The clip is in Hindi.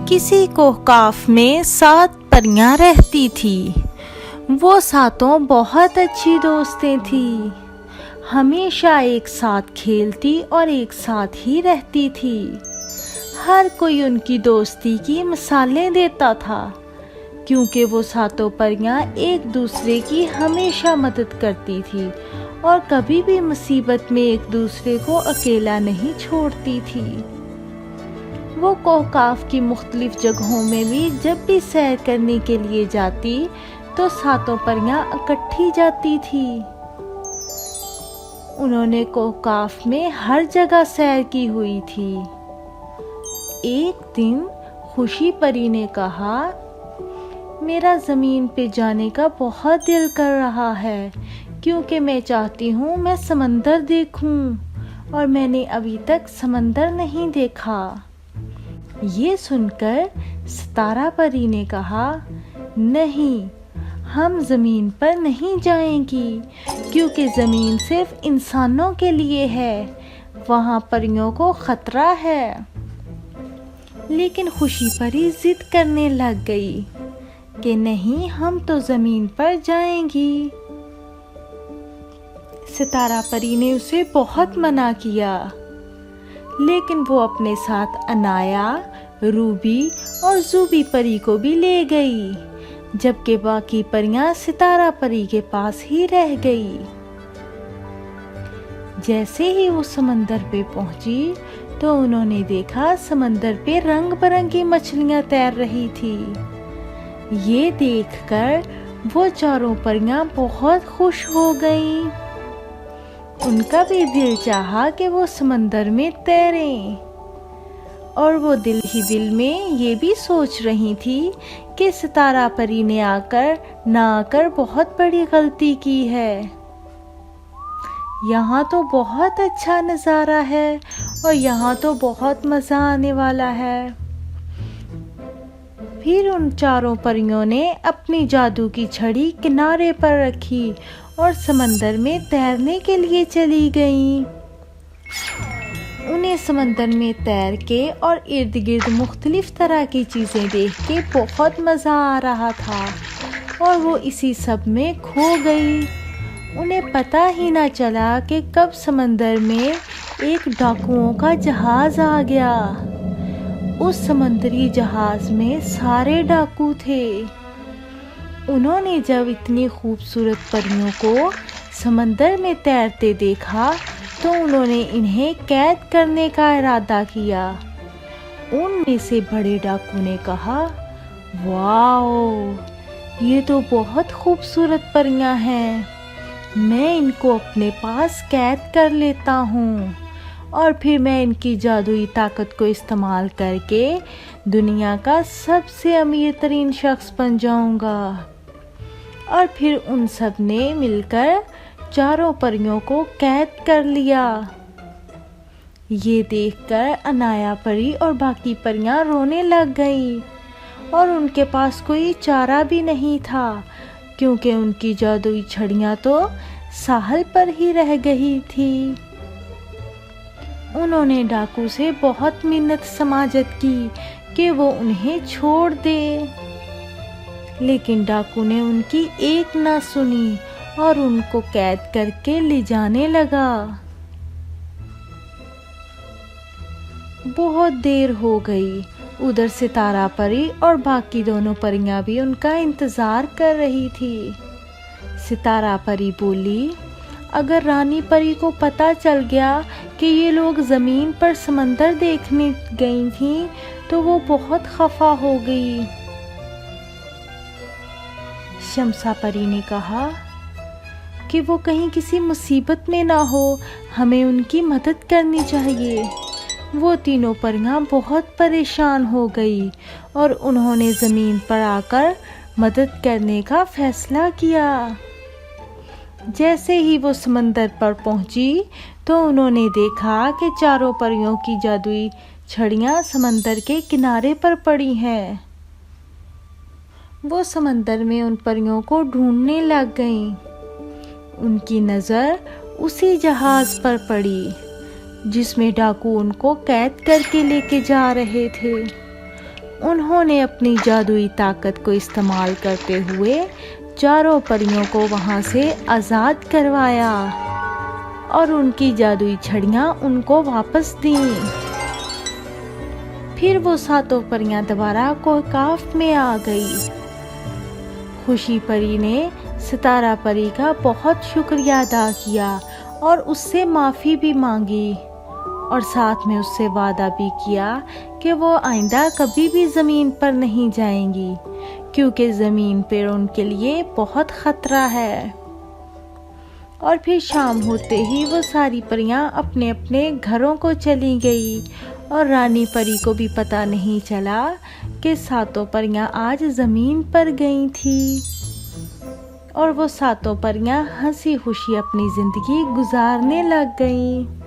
किसी कोहकाफ में 7 परियां रहती थी। वो सातों बहुत अच्छी दोस्तें थी। हमेशा एक साथ खेलती और एक साथ ही रहती थी। हर कोई उनकी दोस्ती की मिसालें देता था, क्योंकि वो सातों परियां एक दूसरे की हमेशा मदद करती थी और कभी भी मुसीबत में एक दूसरे को अकेला नहीं छोड़ती थी। वो कोहकाफ की मुख्तलिफ जगहों में भी जब भी सैर करने के लिए जाती तो सातों परियां इकट्ठी जाती थी। उन्होंने कोहकाफ में हर जगह सैर की हुई थी। एक दिन खुशी परी ने कहा, मेरा ज़मीन पे जाने का बहुत दिल कर रहा है, क्योंकि मैं चाहती हूँ मैं समंदर देखूँ और मैंने अभी तक समंदर नहीं देखा। ये सुनकर सितारा परी ने कहा, नहीं, हम ज़मीन पर नहीं जाएंगी, क्योंकि ज़मीन सिर्फ इंसानों के लिए है, वहाँ परियों को ख़तरा है। लेकिन खुशी परी जिद करने लग गई कि नहीं, हम तो ज़मीन पर जाएंगी। सितारा परी ने उसे बहुत मना किया, लेकिन वो अपने साथ अनाया, रूबी और जूबी परी को भी ले गई, जबकि बाकी परियां सितारा परी के पास ही रह गई। जैसे ही वो समंदर पे पहुंची तो उन्होंने देखा समंदर पे रंग बिरंगी मछलियां तैर रही थी। ये देखकर वो चारों परियां बहुत खुश हो गईं। उनका भी दिल चाहा कि वो समंदर में तैरें, और वो दिल ही दिल में ये भी सोच रही थी कि सितारा परी ने आकर बहुत बड़ी गलती की है। यहाँ तो बहुत अच्छा नज़ारा है और यहाँ तो बहुत मज़ा आने वाला है। फिर उन चारों परियों ने अपनी जादू की छड़ी किनारे पर रखी और समंदर में तैरने के लिए चली गईं। उन्हें समंदर में तैर के और इर्द गिर्द मुख्तलिफ तरह की चीज़ें देख के बहुत मज़ा आ रहा था और वो इसी सब में खो गई। उन्हें पता ही ना चला कि कब समंदर में एक डाकुओं का जहाज़ आ गया। उस समंदरी जहाज़ में सारे डाकू थे। उन्होंने जब इतनी खूबसूरत परियों को समंदर में तैरते देखा तो उन्होंने इन्हें कैद करने का इरादा किया। उनमें से बड़े डाकू ने कहा, वाओ, ये तो बहुत खूबसूरत परियां हैं, मैं इनको अपने पास कैद कर लेता हूँ और फिर मैं इनकी जादुई ताकत को इस्तेमाल करके दुनिया का सबसे अमीर तरीन शख्स बन जाऊंगा। और फिर उन सब ने मिलकर चारों परियों को कैद कर लिया। ये देखकर अनाया परी और बाकी परियां रोने लग गईं और उनके पास कोई चारा भी नहीं था, क्योंकि उनकी जादुई छड़ियां तो साहल पर ही रह गई थी। उन्होंने डाकू से बहुत मिन्नत समाजत की कि वो उन्हें छोड़ दे, लेकिन डाकू ने उनकी एक ना सुनी और उनको कैद करके ले जाने लगा। बहुत देर हो गई। उधर सितारा परी और बाकी दोनों परियां भी उनका इंतज़ार कर रही थी। सितारा परी बोली, अगर रानी परी को पता चल गया कि ये लोग ज़मीन पर समंदर देखने गई थीं तो वो बहुत खफा हो गई। शम्सा परी ने कहा कि वो कहीं किसी मुसीबत में ना हो, हमें उनकी मदद करनी चाहिए। वो तीनों परियां बहुत परेशान हो गई और उन्होंने ज़मीन पर आकर मदद करने का फैसला किया। जैसे ही वो समंदर पर पहुंची तो उन्होंने देखा कि चारों परियों की जादुई छड़ियां समंदर के किनारे पर पड़ी हैं। वो समंदर में उन परियों को ढूंढने लग गईं। उनकी नज़र उसी जहाज़ पर पड़ी जिसमें डाकू उनको कैद करके लेके जा रहे थे। उन्होंने अपनी जादुई ताकत को इस्तेमाल करते हुए चारों परियों को वहां से आज़ाद करवाया और उनकी जादुई छड़ियाँ उनको वापस दीं। फिर वो सातों परियां दोबारा कोहकाफ में आ गई। खुशी परी ने सितारा परी का बहुत शुक्रिया अदा किया और उससे माफ़ी भी मांगी और साथ में उससे वादा भी किया कि वो आइंदा कभी भी ज़मीन पर नहीं जाएंगी, क्योंकि ज़मीन पर उनके लिए बहुत ख़तरा है। और फिर शाम होते ही वो सारी परियां अपने अपने घरों को चली गई और रानी परी को भी पता नहीं चला कि सातों परियां आज ज़मीन पर गई थी। और वो सातों परियां हंसी खुशी अपनी ज़िंदगी गुजारने लग गईं।